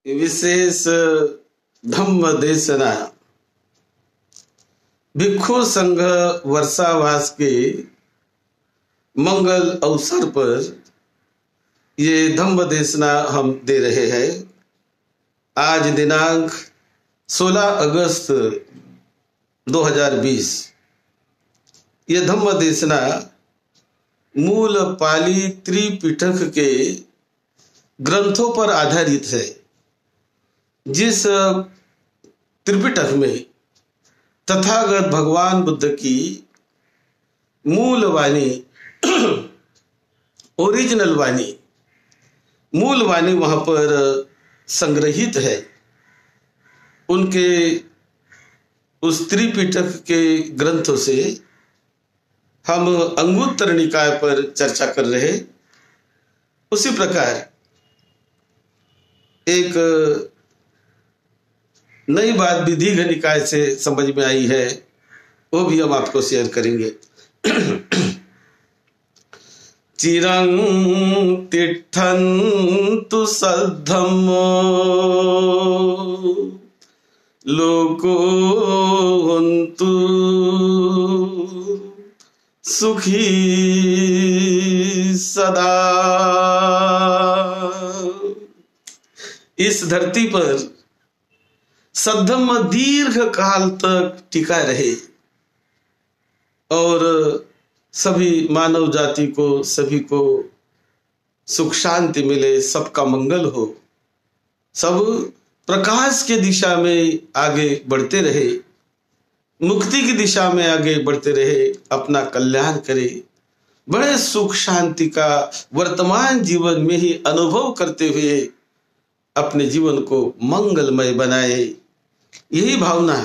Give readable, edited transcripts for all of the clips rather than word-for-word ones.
विशेष धम्म देशना भिक्षु संघ वर्षावास के मंगल अवसर पर ये धम्म देशना हम दे रहे हैं। आज दिनांक 16 अगस्त 2020। ये धम्म देशना मूल पाली त्रिपिटक के ग्रंथों पर आधारित है, जिस त्रिपिटक में तथागत भगवान बुद्ध की मूल वाणी ओरिजिनल वाणी मूल वाणी वहां पर संग्रहित है। उनके उस त्रिपिटक के ग्रंथों से हम अंगुत्तर निकाय पर चर्चा कर रहे। उसी प्रकार एक नई बात भी दीघ निकाय से समझ में आई है, वो भी हम आपको शेयर करेंगे। चिरं तिष्ठन्तु सद्धम्मो लोको हन्तु सुखी सदा। इस धरती पर सद्धम्म दीर्घ काल तक टिका रहे और सभी मानव जाति को, सभी को सुख शांति मिले, सबका मंगल हो, सब प्रकाश के दिशा में आगे बढ़ते रहे, मुक्ति की दिशा में आगे बढ़ते रहे, अपना कल्याण करे, बड़े सुख शांति का वर्तमान जीवन में ही अनुभव करते हुए अपने जीवन को मंगलमय बनाए। यही भावना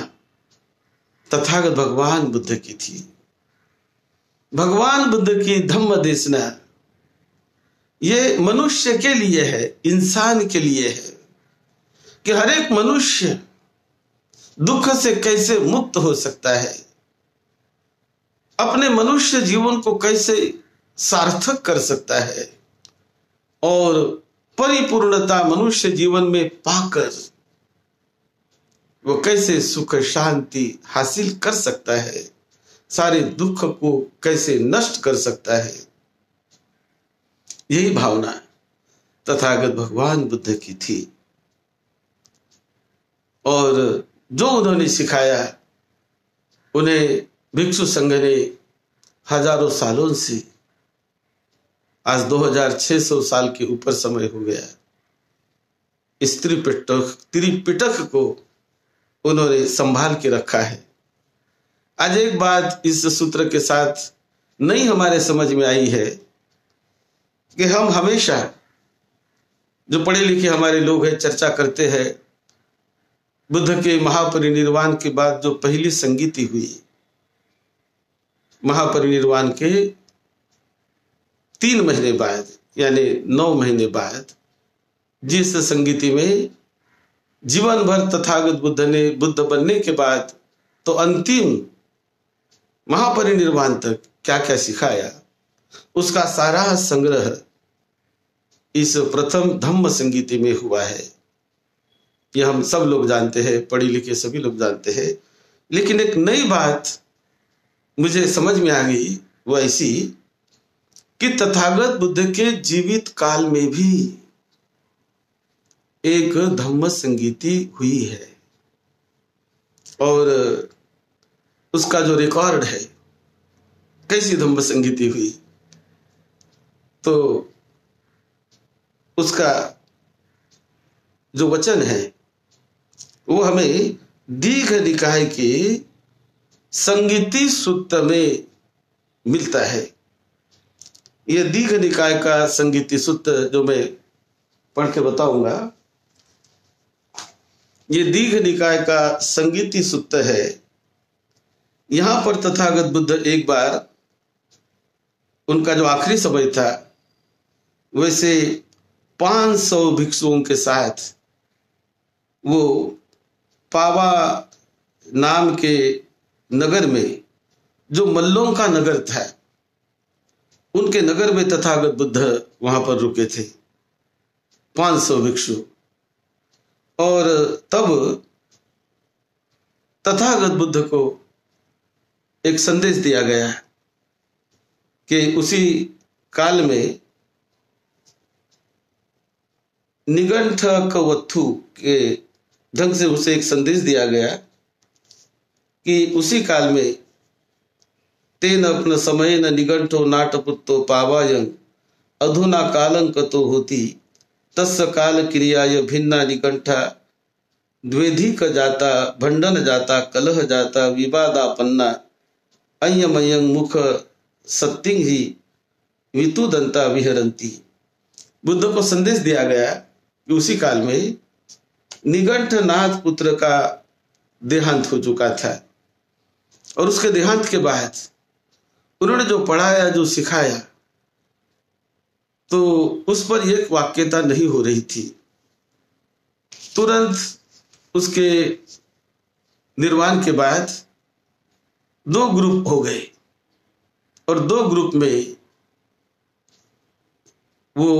तथागत भगवान बुद्ध की थी। भगवान बुद्ध की धम्म देशना ये मनुष्य के लिए है, इंसान के लिए है कि हर एक मनुष्य दुख से कैसे मुक्त हो सकता है, अपने मनुष्य जीवन को कैसे सार्थक कर सकता है और परिपूर्णता मनुष्य जीवन में पाकर वो कैसे सुख शांति हासिल कर सकता है, सारे दुख को कैसे नष्ट कर सकता है। यही भावना तथागत भगवान बुद्ध की थी और जो उन्होंने सिखाया उन्हें भिक्षु संघ ने हजारों सालों से, आज 2600 साल के ऊपर समय हो गया, इस त्रिपिटक को उन्होंने संभाल के रखा है। आज एक बात इस सूत्र के साथ नहीं हमारे समझ में आई है कि हम हमेशा जो पढ़े लिखे हमारे लोग हैं चर्चा करते हैं बुद्ध के महापरिनिर्वाण के बाद जो पहली संगीति हुई, महापरिनिर्वाण के 3 महीने बाद यानी 9 महीने बाद जिस संगीति में जीवन भर तथागत बुद्ध ने बुद्ध बनने के बाद तो अंतिम महापरिनिर्वाण तक क्या क्या सिखाया, उसका सारा संग्रह इस प्रथम धम्म संगीति में हुआ है। यह हम सब लोग जानते हैं, पढ़े लिखे सभी लोग जानते हैं। लेकिन एक नई बात मुझे समझ में आ गई, वो ऐसी कि तथागत बुद्ध के जीवित काल में भी एक धम्म संगीति हुई है और उसका जो रिकॉर्ड है, कैसी धम्म संगीति हुई, तो उसका जो वचन है वो हमें दीघ निकाय के संगीति सूत्र में मिलता है। यह दीघ निकाय का संगीति सूत्र जो मैं पढ़ के बताऊंगा, ये दीघ निकाय का संगीति सूत्र है। यहां पर तथागत बुद्ध एक बार उनका जो आखिरी समय था वैसे 500 भिक्षुओं के साथ वो पावा नाम के नगर में, जो मल्लों का नगर था, उनके नगर में तथागत बुद्ध वहां पर रुके थे। 500 भिक्षु और तब तथागत बुद्ध को एक संदेश दिया गया कि उसी काल में निगंठकवत्थु के ढंग से उसे एक संदेश दिया गया कि उसी काल में तेन अपना समय न निगंठो नाटपुत्तो पावायं अधुना कालंकतो होती तस्य काल क्रियाय भिन्ना निगंठा द्वेधिक जाता भंडन जाता कलह जाता विवादापन्ना अयमयं मुख सत्तिंग ही वितुदंता विहरंती। बुद्ध को संदेश दिया गया कि उसी काल में निगंठनाथ पुत्र का देहांत हो चुका था और उसके देहांत के बाद उन्होंने जो पढ़ाया जो सिखाया तो उस पर एक वाक्यता नहीं हो रही थी। तुरंत उसके निर्वाण के बाद दो ग्रुप हो गए और दो ग्रुप में वो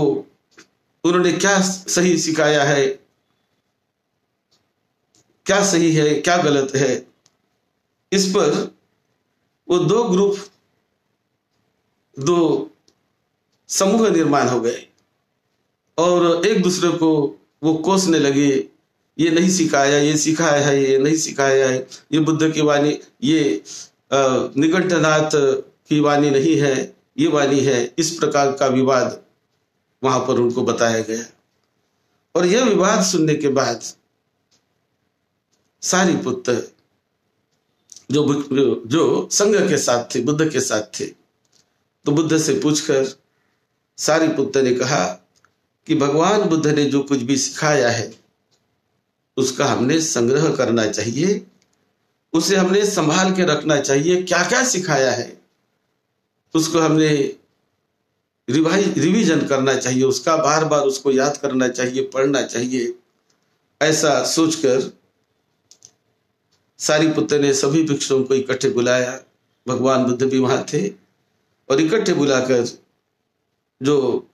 उन्होंने क्या सही सिखाया है, क्या सही है क्या गलत है, इस पर वो दो ग्रुप दो समूह निर्माण हो गए और एक दूसरे को वो कोसने लगे, ये नहीं सिखाया, ये सिखाया है, ये नहीं सिखाया है, ये बुद्ध की वाणी, ये निगंठनाथ की वाणी नहीं है, ये वाणी है। इस प्रकार का विवाद वहां पर उनको बताया गया और यह विवाद सुनने के बाद सारिपुत्र जो संघ के साथ थे, बुद्ध के साथ थे, तो बुद्ध से पूछकर सारिपुत्र ने कहा कि भगवान बुद्ध ने जो कुछ भी सिखाया है उसका हमने संग्रह करना चाहिए, उसे हमने संभाल के रखना चाहिए। क्या क्या सिखाया है उसको हमने रिवीजन करना चाहिए, उसका बार बार उसको याद करना चाहिए, पढ़ना चाहिए। ऐसा सोचकर सारिपुत्र ने सभी भिक्षुओं को इकट्ठे बुलाया, भगवान बुद्ध भी वहां थे, और इकट्ठे बुलाकर जो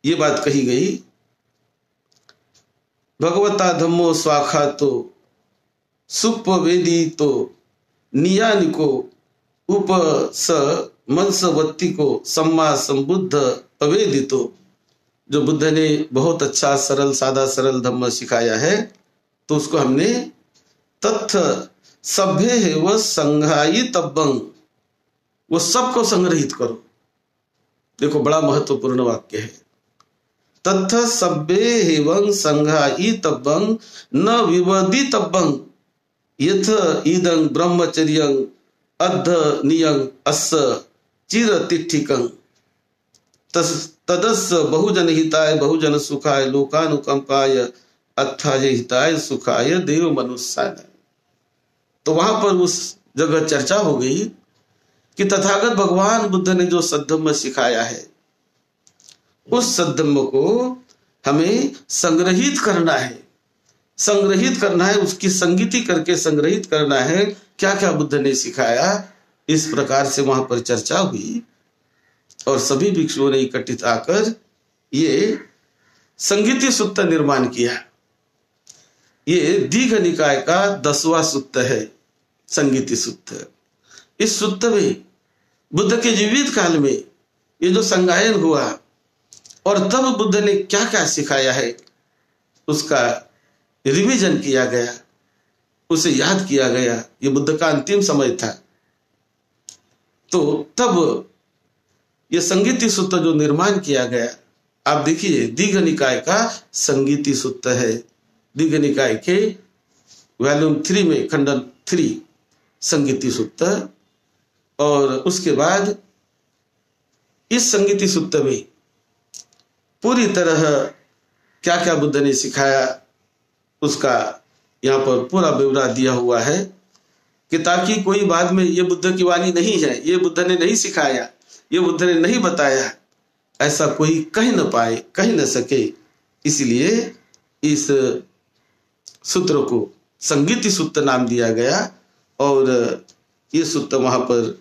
ये बात कही गई, भगवता धम्मो स्वाखा तो सुपवेदी तो नियानिको उप स मनसवत्ती को सम्मा संबुद्ध अवेदितो। जो बुद्ध ने बहुत अच्छा सरल सादा सरल धम्म सिखाया है तो उसको हमने तथ सभ्य है वह संघाई तब्बंग, वो सबको संग्रहित करो। देखो बड़ा महत्वपूर्ण वाक्य है, तथ सभ्य एवं संघाई तब्बंग न विवदी तब्बंग यथ ईदं ब्रह्मचर्यं अद्ध नियं अस्य चिरतिष्ठिकं तदस्य बहुजन हिताय बहुजन सुखाय लोकानुकंपाय अथाय हिताय सुखाय देव मनुष्याय। तो वहां पर उस जगह चर्चा हो गई कि तथागत भगवान बुद्ध ने जो सद्धम्म सिखाया है उस सद्धम्म को हमें संग्रहित करना है, संग्रहित करना है, उसकी संगीति करके संग्रहित करना है। क्या क्या बुद्ध ने सिखाया, इस प्रकार से वहां पर चर्चा हुई और सभी भिक्षुओं ने इकट्ठित आकर ये संगीति सूक्त निर्माण किया। ये दीघ निकाय का 10वां सूक्त है, संगीति सूक्त। इस सूक्त में बुद्ध के जीवित काल में ये जो संगायन हुआ और तब बुद्ध ने क्या क्या सिखाया है उसका रिवीजन किया गया, उसे याद किया गया। ये बुद्ध का अंतिम समय था, तो तब ये संगीति सूत्र जो निर्माण किया गया, आप देखिए दीघ निकाय का संगीति सूत्र है। दीघ निकाय के वॉल्यूम 3 में खंडन 3 संगीति सूत्र, और उसके बाद इस संगीति सूत्र में पूरी तरह क्या क्या बुद्ध ने सिखाया उसका यहाँ पर पूरा ब्यौरा दिया हुआ है कि ताकि कोई बाद में ये बुद्ध की वाणी नहीं है, ये बुद्ध ने नहीं सिखाया, ये बुद्ध ने नहीं बताया, ऐसा कोई कह न पाए, कह न सके। इसलिए इस सूत्र को संगीति सूत्र नाम दिया गया और ये सूत्र वहां पर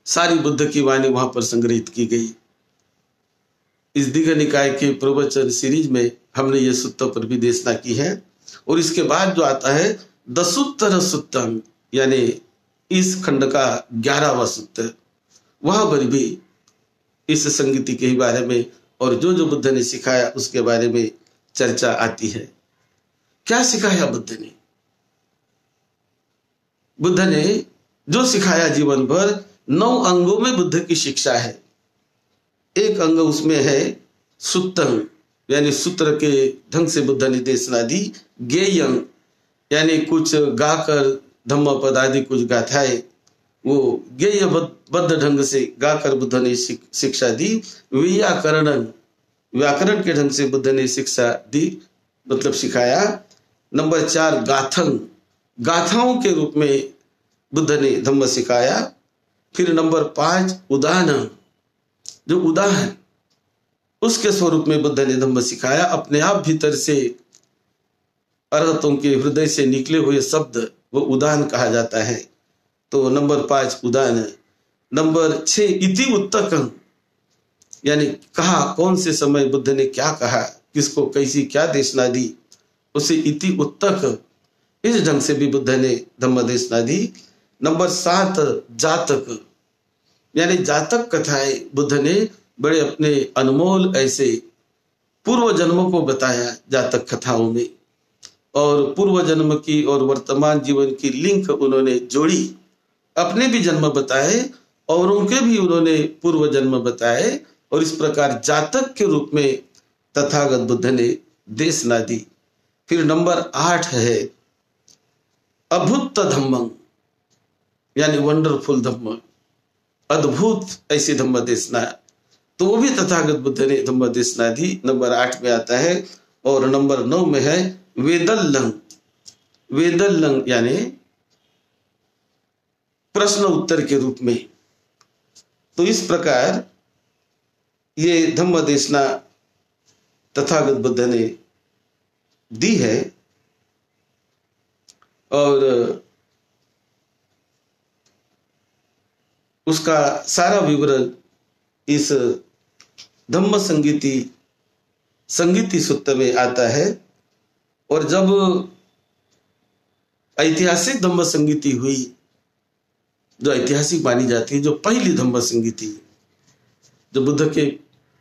सारी बुद्ध की वाणी वहां पर संग्रहित की गई। इस दीघ निकाय के प्रवचन सीरीज में हमने ये सूत्र पर भी देशना की है। और इसके बाद जो आता है दशोत्तर सूत्रम, यानी इस खंड का 11वां सूत्र, वहां पर भी इस संगीति के बारे में और जो जो बुद्ध ने सिखाया उसके बारे में चर्चा आती है। क्या सिखाया बुद्ध ने? बुद्ध ने जो सिखाया जीवन भर 9 अंगों में बुद्ध की शिक्षा है। एक अंग उसमें है सूत्रम, यानी सूत्र के ढंग से बुद्ध ने देशना दी। गेयं, यानी कुछ गाकर धम्म पद आदि कुछ गाथाएं, वो गेय बद्ध ढंग से गाकर बुद्ध ने शिक्षा दी। व्याकरणन, व्याकरण के ढंग से बुद्ध ने शिक्षा दी, मतलब सिखाया। नंबर 4 गाथन, गाथाओं के रूप में बुद्ध ने धम्म सिखाया। फिर नंबर 5 उदाहरण, जो उदाहरण उसके स्वरूप में बुद्ध ने धम्म सिखाया। अपने आप भीतर से अरहतों के हृदय से निकले हुए शब्द वो उदाहरण कहा जाता है। तो नंबर 5 उदाहरण। नंबर 6 इति उत्तकम, यानी कहा कौन से समय बुद्ध ने क्या कहा, किसको कैसी क्या देशना दी, उसे इति उत्तक, इस ढंग से भी बुद्ध ने धम्म देशना दी। नंबर 7 जातक, यानी जातक कथाएं बुद्ध ने बड़े अपने अनमोल ऐसे पूर्व जन्मों को बताया जातक कथाओं में, और पूर्व जन्म की और वर्तमान जीवन की लिंक उन्होंने जोड़ी। अपने भी जन्म बताए और उनके भी उन्होंने पूर्व जन्म बताए, और इस प्रकार जातक के रूप में तथागत बुद्ध ने देशना दी। फिर नंबर 8 है अभूत धम्मं, यानी वंडरफुल धम्म, अद्भुत ऐसी धम्म देशना, तो वो भी तथागत बुद्ध ने धम्म देशना दी, नंबर 8 में आता है। और नंबर 9 में है वेदल्लंग, वेदल्लंग यानी प्रश्न उत्तर के रूप में। तो इस प्रकार ये धम्म देशना तथागत बुद्ध ने दी है। और उसका सारा विवरण इस धम्म संगीति सूत्र में आता है। और जब ऐतिहासिक धम्म संगीति हुई, जो ऐतिहासिक मानी जाती है, जो पहली धम्म संगीति, जो बुद्ध के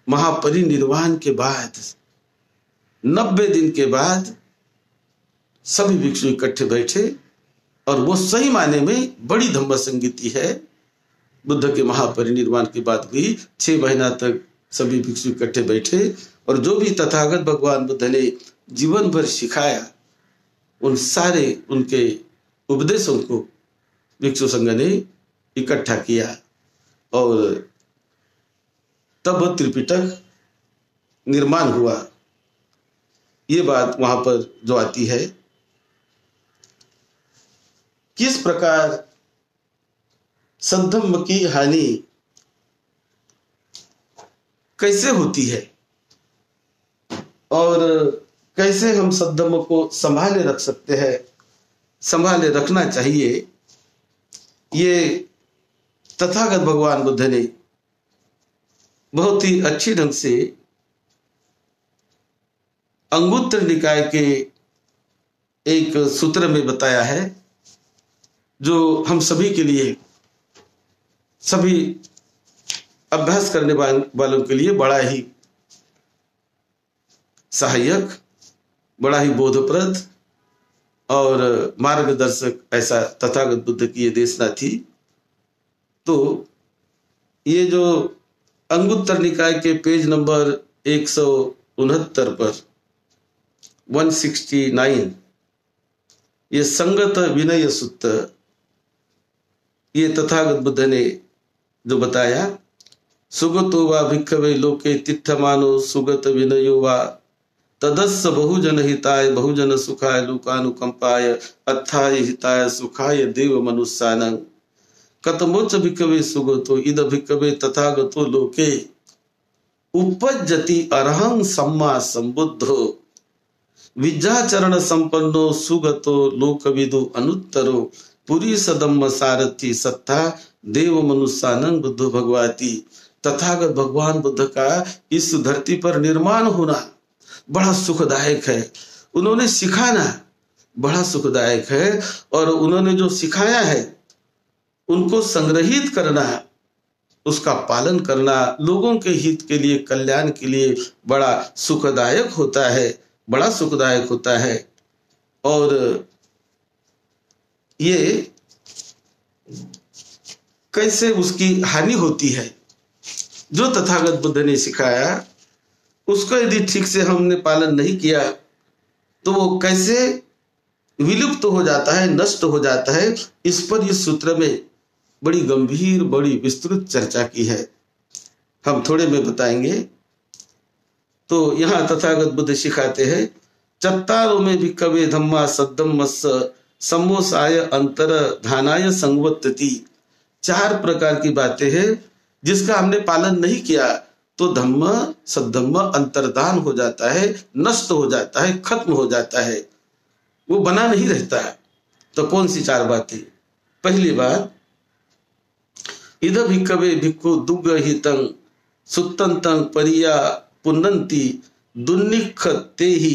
महापरिनिर्वाण के बाद 90 दिन के बाद सभी भिक्षु इकट्ठे बैठे, और वो सही माने में बड़ी धम्म संगीति है। बुद्ध के महापरिनिर्वाण के बाद हुई, 6 महीना तक सभी भिक्षु इकट्ठे बैठे, और जो भी तथागत भगवान बुद्ध ने जीवन भर सिखाया, उन सारे उनके उपदेशों को भिक्षु संघ ने इकट्ठा किया, और तब त्रिपिटक निर्माण हुआ। ये बात वहां पर जो आती है, किस प्रकार सद्धम्म की हानि कैसे होती है और कैसे हम सद्धम्म को संभाले रख सकते हैं, संभाले रखना चाहिए, ये तथागत भगवान बुद्ध ने बहुत ही अच्छी ढंग से अंगुत्तर निकाय के एक सूत्र में बताया है, जो हम सभी के लिए, सभी अभ्यास करने वालों के लिए बड़ा ही सहायक, बड़ा ही बोधप्रद और मार्गदर्शक ऐसा तथागत बुद्ध की ये देशना थी। तो ये जो अंगुत्तर निकाय के पेज नंबर 169 पर 169, ये संगत विनय सूत्र, ये तथागत बुद्ध ने जो बताया, सुगतो वा भिक्खवे लोके तिष्ठमानो सुगत विनयो वा तदस्य बहुजन हिताय बहुजन सुखाय लोकानुकंपाय अत्थाय हिताय सुखाय देव मनुष्यानं कतमोच भिक्खवे सुगतो इद भिक्खवे तथागतो लोके उपज्जति अरहं सम्मा संबुद्धो विद्याचरण संपन्नो सुगतो लोकविदु अनुत्तरो पुरी सदम्म सारथी सत्ता देव मनुष्यानं बुद्धो भगवाती। तथागत भगवान बुद्ध का इस धरती पर निर्माण होना, बड़ा सुखदायक है, उन्होंने सिखाना बड़ा सुखदायक है, और उन्होंने जो सिखाया है उनको संग्रहित करना, उसका पालन करना लोगों के हित के लिए, कल्याण के लिए बड़ा सुखदायक होता है, बड़ा सुखदायक होता है। और ये कैसे उसकी हानि होती है, जो तथागत बुद्ध ने सिखाया उसको यदि ठीक से हमने पालन नहीं किया तो वो कैसे विलुप्त हो जाता है, नष्ट हो जाता है। इस पर इस सूत्र में बड़ी गंभीर, बड़ी विस्तृत चर्चा की है, हम थोड़े में बताएंगे। तो यहाँ तथागत बुद्ध सिखाते हैं, चत्तारों में भिक्खवे धम्मा सद्धम्मस्य सम्मोसाय अंतर धानाय संवत्तति। 4 प्रकार की बातें हैं जिसका हमने पालन नहीं किया तो धम्म सद्धम्म अंतर्धान हो जाता है, नष्ट हो जाता है, खत्म हो जाता है, वो बना नहीं रहता है। तो कौन सी 4 बातें? पहली बात, इद भिक्खवे भिक्खु दुग्गहितं सुत्तन्तं परिया पुनन्ति दुन्निख्खतेहि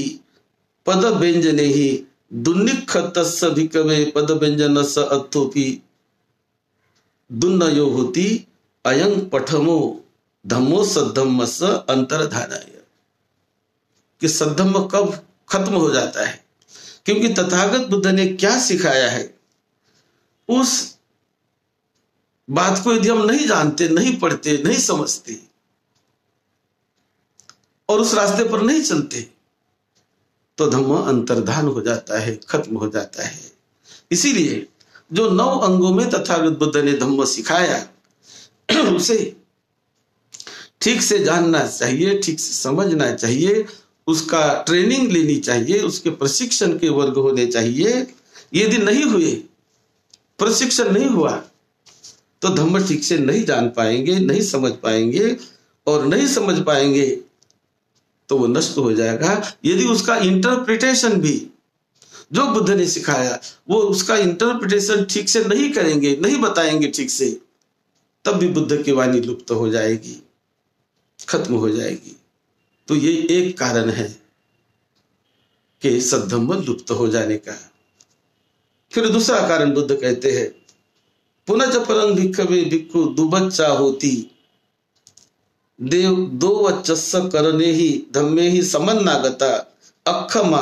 पद व्यंजनेहि दुन्निख्खतस्य भिक्खवे पद व्यंजनस्य अर्थोपि दुन्नयो होति अयं पठमो धम्मो सद्धम्मस्य अंतर्धानाय। कि सद्धम्म कब खत्म हो जाता है? क्योंकि तथागत बुद्ध ने क्या सिखाया है उस बात को यदि हम नहीं जानते, नहीं पढ़ते, नहीं समझते और उस रास्ते पर नहीं चलते तो धम्म अंतर्धान हो जाता है, खत्म हो जाता है। इसीलिए जो 9 अंगों में तथागत बुद्ध ने धम्म सिखाया उसे ठीक से जानना चाहिए, ठीक से समझना चाहिए, उसका ट्रेनिंग लेनी चाहिए, उसके प्रशिक्षण के वर्ग होने चाहिए। यदि नहीं हुए, प्रशिक्षण नहीं हुआ तो धम्म ठीक से नहीं जान पाएंगे, नहीं समझ पाएंगे, और नहीं समझ पाएंगे तो वो नष्ट हो जाएगा। यदि उसका इंटरप्रिटेशन भी जो बुद्ध ने सिखाया वो उसका इंटरप्रिटेशन ठीक से नहीं करेंगे, नहीं बताएंगे ठीक से, तब भी बुद्ध की वाणी लुप्त हो जाएगी, खत्म हो जाएगी। तो ये एक कारण है कि सद्धम्म लुप्त हो जाने का। फिर दूसरा कारण बुद्ध कहते हैं, पुनः परं भिक्खवे भिक्खु दुबच्चा होती देव दो वच्चस्स करने ही धम्मे ही समन्नागता अक्षमा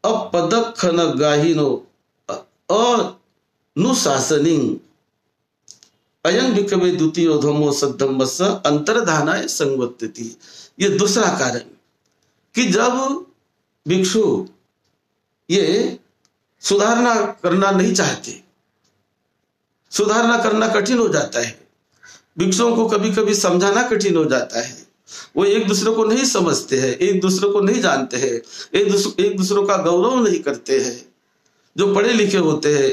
अपदखन गाहिनो अनुशासनी अयं भिक्खवे द्वितीयो धम्मो सद्धम्मस्य अंतर्धानाय संवत्तति। ये दूसरा कारण कि जब भिक्षु ये सुधारना करना नहीं चाहते, सुधारना करना कठिन हो जाता है, भिक्षुओं को कभी कभी समझाना कठिन हो जाता है, वो एक दूसरे को नहीं समझते हैं, एक दूसरे को नहीं जानते हैं, एक दूसरे का गौरव नहीं करते हैं। जो पढ़े लिखे होते हैं,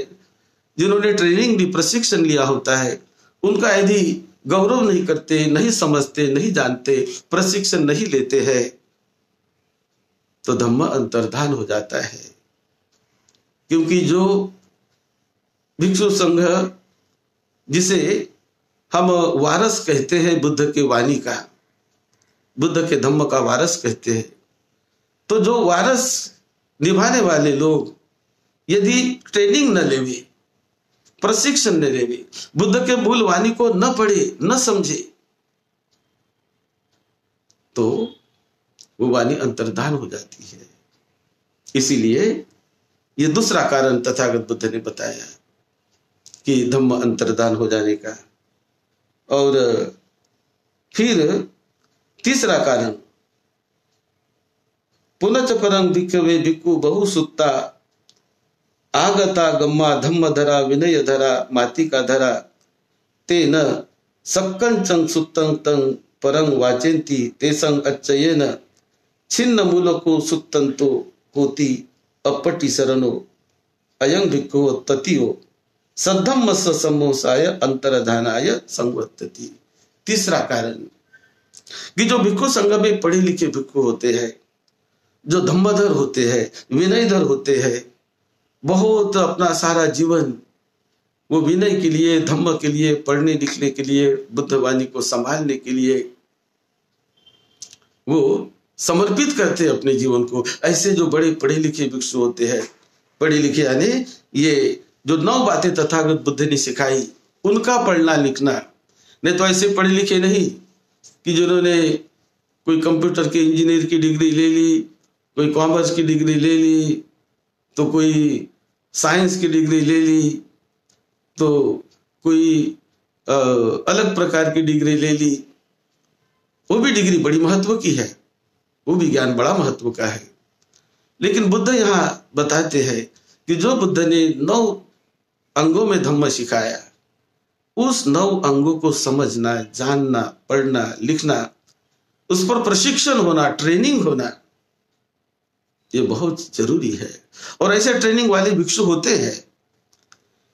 जिन्होंने ट्रेनिंग ली, प्रशिक्षण लिया होता है, उनका यदि गौरव नहीं करते, नहीं समझते, नहीं जानते, प्रशिक्षण नहीं लेते हैं तो धम्म अंतर्धान हो जाता है। क्योंकि जो भिक्षु संघ जिसे हम वारस कहते हैं बुद्ध के वाणी का, बुद्ध के धम्म का वारस कहते हैं, तो जो वारस निभाने वाले लोग यदि ट्रेनिंग न लेवे, प्रशिक्षण न लेवे, बुद्ध के मूल वाणी को न पढ़े, न समझे, तो वो वाणी अंतर्धान हो जाती है। इसीलिए ये दूसरा कारण तथागत बुद्ध ने बताया कि धम्म अंतर्धान हो जाने का। और फिर तीसरा कारण, पुनः परं भिक्खवे भिक्खु बहु सुत्ता आगता गम्मा धम्म धरा विनय धरा मातिका धरा तेन सक्कंचं सुत्तं तं परं वाचेन्ति तेसं अच्छयेन छिन्न मूलको सुत्तंतो होति अपटि शरणो अयं भिक्खु ततियो सद्धम्मस्य सम्मोसाय अंतर्धानाय संवर्तति। तीसरा कारण कि जो भिक्खु संघ में पढ़े लिखे भिक्खु होते हैं, जो धम्मधर होते हैं, विनयधर होते हैं, बहुत अपना सारा जीवन वो विनय के लिए, धम्म के लिए, पढ़ने लिखने के लिए, बुद्ध वाणी को संभालने के लिए वो समर्पित करते हैं अपने जीवन को। ऐसे जो बड़े पढ़े लिखे भिक्षु होते हैं, पढ़े लिखे यानी ये जो 9 बातें तथागत बुद्ध ने सिखाई उनका पढ़ना लिखना, नहीं तो ऐसे पढ़े लिखे नहीं कि जिन्होंने कोई कंप्यूटर के इंजीनियर की डिग्री ले ली, कोई कॉमर्स की डिग्री ले ली, तो कोई साइंस की डिग्री ले ली, तो कोई अलग प्रकार की डिग्री ले ली। वो भी डिग्री बड़ी महत्व की है, वो भी ज्ञान बड़ा महत्व का है। लेकिन बुद्ध यहाँ बताते हैं कि जो बुद्ध ने 9 अंगों में धम्म सिखाया, उस 9 अंगों को समझना, जानना, पढ़ना, लिखना, उस पर प्रशिक्षण होना, ट्रेनिंग होना, ये बहुत जरूरी है। और ऐसे ट्रेनिंग वाले भिक्षु होते हैं,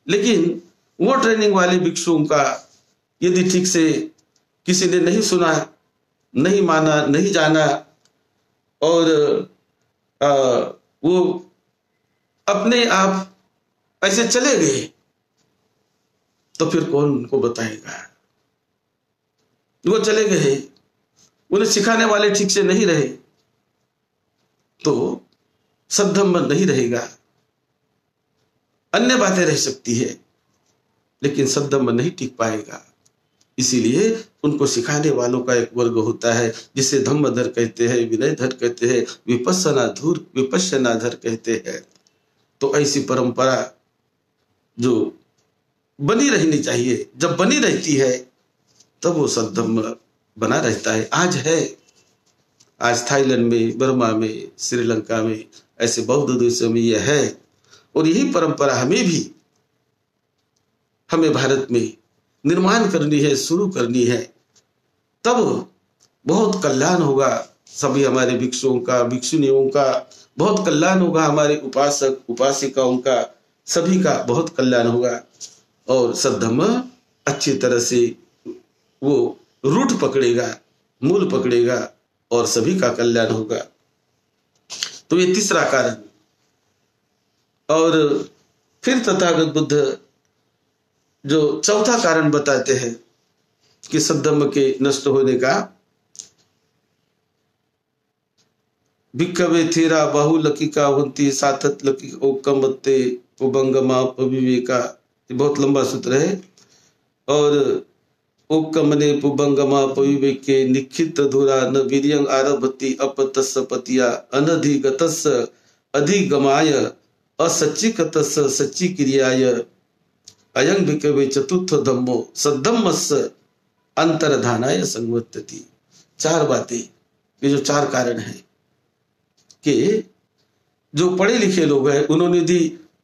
लेकिन वो ट्रेनिंग वाले भिक्षुओं का यदि ठीक से किसी ने नहीं सुना, नहीं माना, नहीं जाना और वो अपने आप ऐसे चले गए, तो फिर कौन उनको बताएगा? वो चले गए, उन्हें सिखाने वाले ठीक से नहीं रहे, तो सद्धम्म नहीं रहेगा। अन्य बातें रह सकती है, लेकिन सद्धम्म नहीं टिक पाएगा। इसीलिए उनको सिखाने वालों का एक वर्ग होता है जिसे धम्मधर कहते हैं, विनयधर कहते हैं, विपश्यनाधर कहते हैं। तो ऐसी परंपरा जो बनी रहनी चाहिए, जब बनी रहती है तब वो सद्धम्म बना रहता है। आज थाईलैंड में, बर्मा में, श्रीलंका में, ऐसे बौद्ध देशों में यह है। और यही परंपरा हमें भारत में निर्माण करनी है, शुरू करनी है, तब बहुत कल्याण होगा। सभी हमारे भिक्षुओं का, भिक्षुनियों का बहुत कल्याण होगा, हमारे उपासक उपासिकाओं का, सभी का बहुत कल्याण होगा। और सद्धम्म अच्छी तरह से वो रूट पकड़ेगा, मूल पकड़ेगा और सभी का कल्याण होगा। तो ये तीसरा कारण। और फिर तथागत बुद्ध जो चौथा कारण बताते हैं कि सद्धम्म के नष्ट होने का, भिक्खवे थेरा बहुलकिका हुंती सातत लकी ओकमते पुबंगमा पविवेका, ये बहुत लंबा सूत्र है। और ओकमने पुबंगमा पविवेके निखित धुरा न वीर्यं आरभति अपतस्य पतिया अनधिगतस्य अधिगमाय असच्चिकतस्य सच्ची क्रियाय अयं भिक्खवे चतुर्थ धम्मो सद्धम्मस्य अंतर्धानाय संवर्तति। 4 बातें, ये जो 4 कारण हैं कि जो पढ़े लिखे लोग हैं उन्होंने भी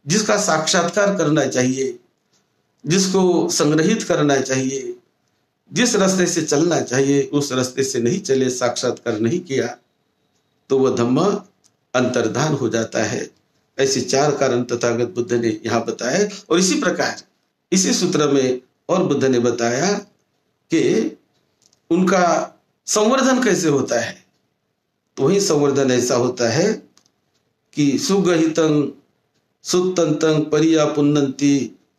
जिसका साक्षात्कार करना चाहिए, जिसको संग्रहित करना चाहिए, जिस रास्ते से चलना चाहिए उस रास्ते से नहीं चले, साक्षात्कार नहीं किया, तो वह धम्म अंतर्धान हो जाता है। ऐसे 4 कारण तथागत बुद्ध ने यहाँ बताए। और इसी प्रकार इसी सूत्र में और बुद्ध ने बताया कि उनका संवर्धन कैसे होता है। तो वही संवर्धन ऐसा होता है कि सुगहितं सुतंतं परिया पुन्नंती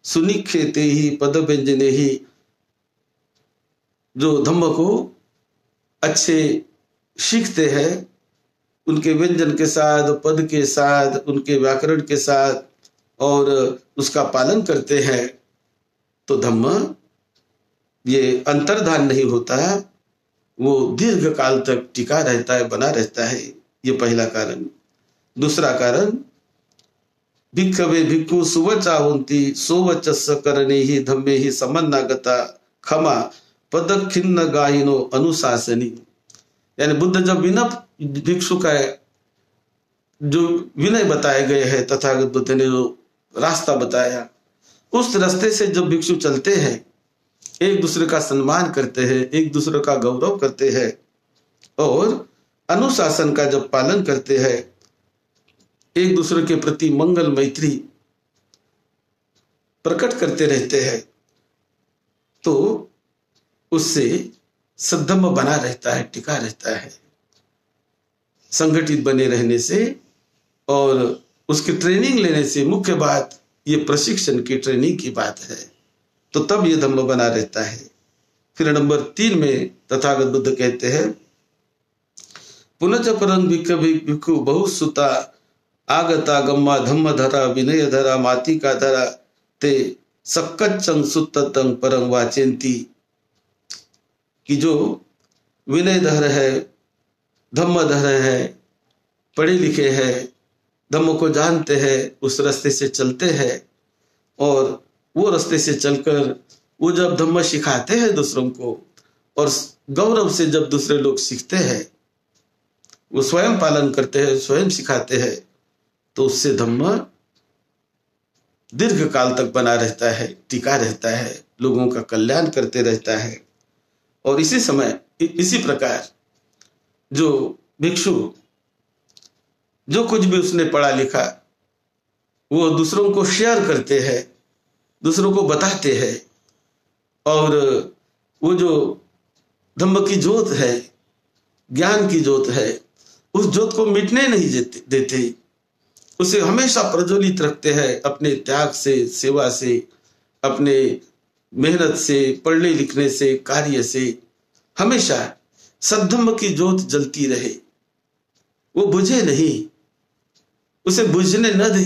सुनिखेते ही पद व्यंजने ही, जो धम्म को अच्छे सीखते हैं, उनके व्यंजन के साथ, पद के साथ, उनके व्याकरण के साथ और उसका पालन करते हैं, तो धम्म ये अंतर्धान नहीं होता, वो दीर्घ काल तक टिका रहता है, बना रहता है। ये पहला कारण। दूसरा कारण, भिक्खवे भिक्खु सुवचा हुंती सोवचस्य करणे ही धम्मे ही समन्नागता क्षमा पद खिन्न गाहिनो अनुशासनी। यानी बुद्ध जब विनय भिक्षु का जो विनय बताए गए हैं, तथागत बुद्ध ने जो रास्ता बताया, उस रास्ते से जब भिक्षु चलते हैं, एक दूसरे का सम्मान करते हैं, एक दूसरे का गौरव करते हैं और अनुशासन का जब पालन करते हैं, एक दूसरे के प्रति मंगल मैत्री प्रकट करते रहते हैं, तो उससे सद्धम्म बना रहता है, टिका रहता है। संगठित बने रहने से और उसकी ट्रेनिंग लेने से, मुख्य बात ये प्रशिक्षण की ट्रेनिंग की बात है, तो तब ये धम्म बना रहता है। फिर नंबर 3 में तथागत बुद्ध कहते हैं पुनच परं भिक्खु बहु सुता आगता गम्मा धम्म धरा विनय धरा माती का धरा ते सक्कच्चं सुत्ततं परं वाचेंती, कि जो विनय धर है, धम्म धर है, पढ़े लिखे हैं, धम्म को जानते हैं, उस रास्ते से चलते हैं, और वो रास्ते से चलकर वो जब धम्म सिखाते हैं दूसरों को, और गौरव से जब दूसरे लोग सीखते हैं, वो स्वयं पालन करते हैं, स्वयं सिखाते हैं, तो उससे धम्म दीर्घ काल तक बना रहता है, टिका रहता है, लोगों का कल्याण करते रहता है। और इसी प्रकार जो भिक्षु जो कुछ भी उसने पढ़ा लिखा वो दूसरों को शेयर करते हैं, दूसरों को बताते हैं, और वो जो धम्म की ज्योत है, ज्ञान की ज्योत है, उस ज्योत को मिटने नहीं देते, उसे हमेशा प्रज्वलित रखते हैं अपने त्याग से, सेवा से, अपने मेहनत से, पढ़ने लिखने से, कार्य से। हमेशा सद्धम्म की ज्योत जलती रहे, वो बुझे नहीं, उसे बुझने न दे।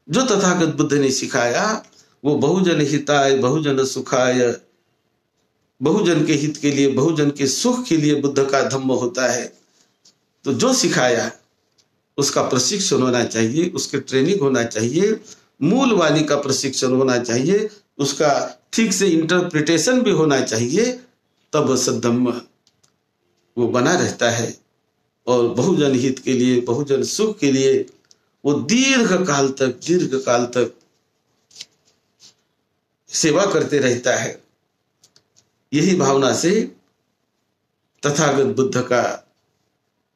जो तथागत बुद्ध ने सिखाया वो बहुजन हिताय बहुजन सुखाय, बहुजन के हित के लिए, बहुजन के सुख के लिए बुद्ध का धम्म होता है। तो जो सिखाया उसका प्रशिक्षण होना चाहिए, उसके ट्रेनिंग होना चाहिए, मूल वाणी का प्रशिक्षण होना चाहिए, उसका ठीक से इंटरप्रिटेशन भी होना चाहिए, तब सद्धम्म वो बना रहता है और बहुजन हित के लिए, बहुजन सुख के लिए वो दीर्घ काल तक सेवा करते रहता है। यही भावना से तथागत बुद्ध का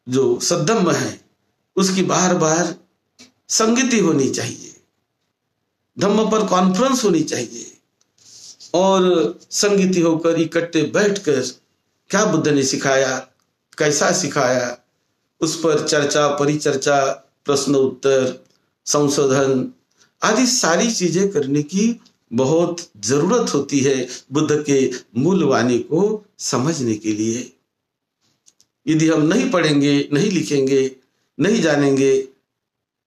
जो सद्धम्म है उसकी बार बार संगति होनी चाहिए, धम्म पर कॉन्फ्रेंस होनी चाहिए, और संगति होकर इकट्ठे बैठकर क्या बुद्ध ने सिखाया, कैसा सिखाया, उस पर चर्चा, परिचर्चा, प्रश्न उत्तर, संशोधन आदि सारी चीजें करने की बहुत जरूरत होती है बुद्ध के मूल वाणी को समझने के लिए। यदि हम नहीं पढ़ेंगे, नहीं लिखेंगे, नहीं जानेंगे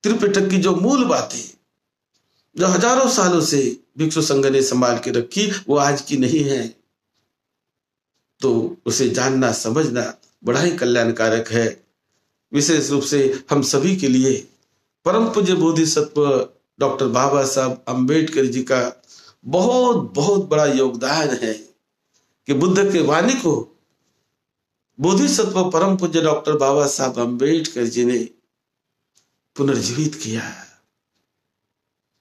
त्रिपिटक की जो मूल बातें जो हजारों सालों से भिक्षु संघ ने संभाल के रखी, वो आज की नहीं है, तो उसे जानना समझना बड़ा ही कल्याणकारक है। विशेष रूप से हम सभी के लिए परम पूज्य बोधिसत्व डॉक्टर बाबा साहब अम्बेडकर जी का बहुत बहुत बड़ा योगदान है कि बुद्ध के वाणी को बोधिसत्व परम पूज्य डॉक्टर बाबा साहब अम्बेडकर जी ने पुनर्जीवित किया,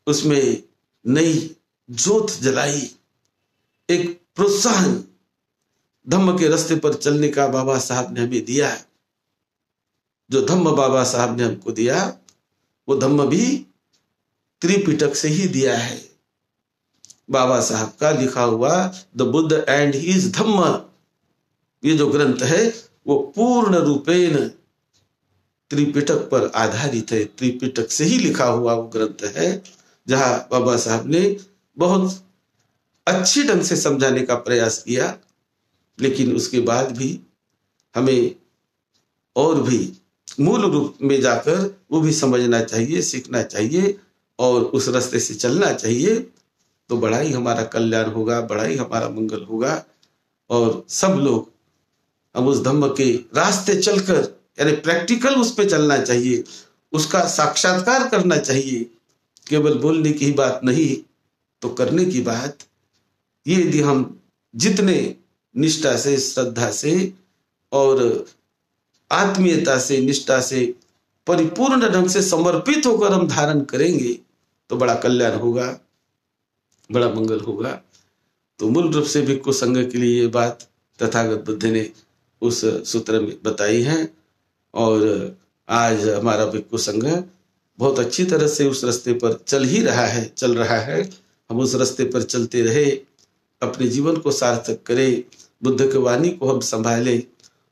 उसमें नई ज्योत जलाई, एक प्रोत्साहन धम्म के रास्ते पर चलने का बाबा साहब ने हमें दिया। जो धम्म बाबा साहब ने हमको दिया वो धम्म भी त्रिपिटक से ही दिया है। बाबा साहब का लिखा हुआ द बुद्ध एंड हिज धम्म, ये जो ग्रंथ है वो पूर्ण रूपेण त्रिपिटक पर आधारित है, त्रिपिटक से ही लिखा हुआ वो ग्रंथ है, जहां बाबा साहब ने बहुत अच्छी ढंग से समझाने का प्रयास किया। लेकिन उसके बाद भी हमें और भी मूल रूप में जाकर वो भी समझना चाहिए, सीखना चाहिए और उस रास्ते से चलना चाहिए, तो बड़ा ही हमारा कल्याण होगा, बड़ा ही हमारा मंगल होगा। और सब लोग हम उस धम्म के रास्ते चलकर, यानी प्रैक्टिकल उस पे चलना चाहिए, उसका साक्षात्कार करना चाहिए। केवल बोलने की ही बात नहीं तो करने की बात। ये यदि हम जितने निष्ठा से, श्रद्धा से और आत्मीयता से, निष्ठा से, परिपूर्ण ढंग से समर्पित होकर हम धारण करेंगे तो बड़ा कल्याण होगा, बड़ा मंगल होगा। तो मूल रूप से भिक्खु संघ के लिए ये बात तथागत बुद्ध ने उस सूत्र में बताई है। और आज हमारा भिक्खु संघ बहुत अच्छी तरह से उस रास्ते पर चल रहा है। हम उस रास्ते पर चलते रहे, अपने जीवन को सार्थक करें, बुद्ध की वाणी को हम संभालें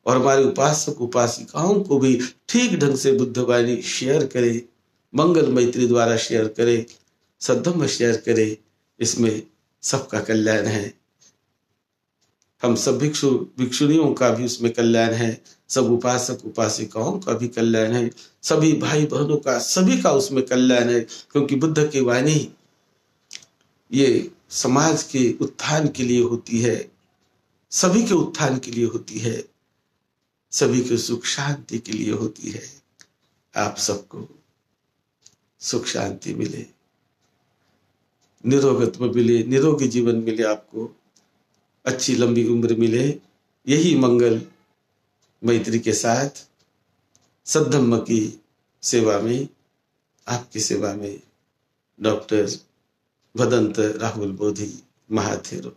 और हमारे उपासक उपासिकाओं को भी ठीक ढंग से बुद्ध वाणी शेयर करें, मंगल मैत्री द्वारा शेयर करें, सद्धम्म शेयर करें। इसमें सबका कल्याण है। हम सब भिक्षु भिक्षुणियों का भी उसमें कल्याण है, सब उपासक उपासिकाओं का भी कल्याण है, सभी भाई बहनों का, सभी का उसमें कल्याण है। क्योंकि बुद्ध की वाणी ये समाज के उत्थान के लिए होती है, सभी के उत्थान के लिए होती है, सभी के सुख शांति के लिए होती है। आप सबको सुख शांति मिले, निरोगत्व मिले, निरोगी जीवन मिले, आपको अच्छी लंबी उम्र मिले। यही मंगल मैत्री के साथ सद्धम्म की सेवा में, आपकी सेवा में डॉक्टर भदंत राहुल बोधी महाथेरो।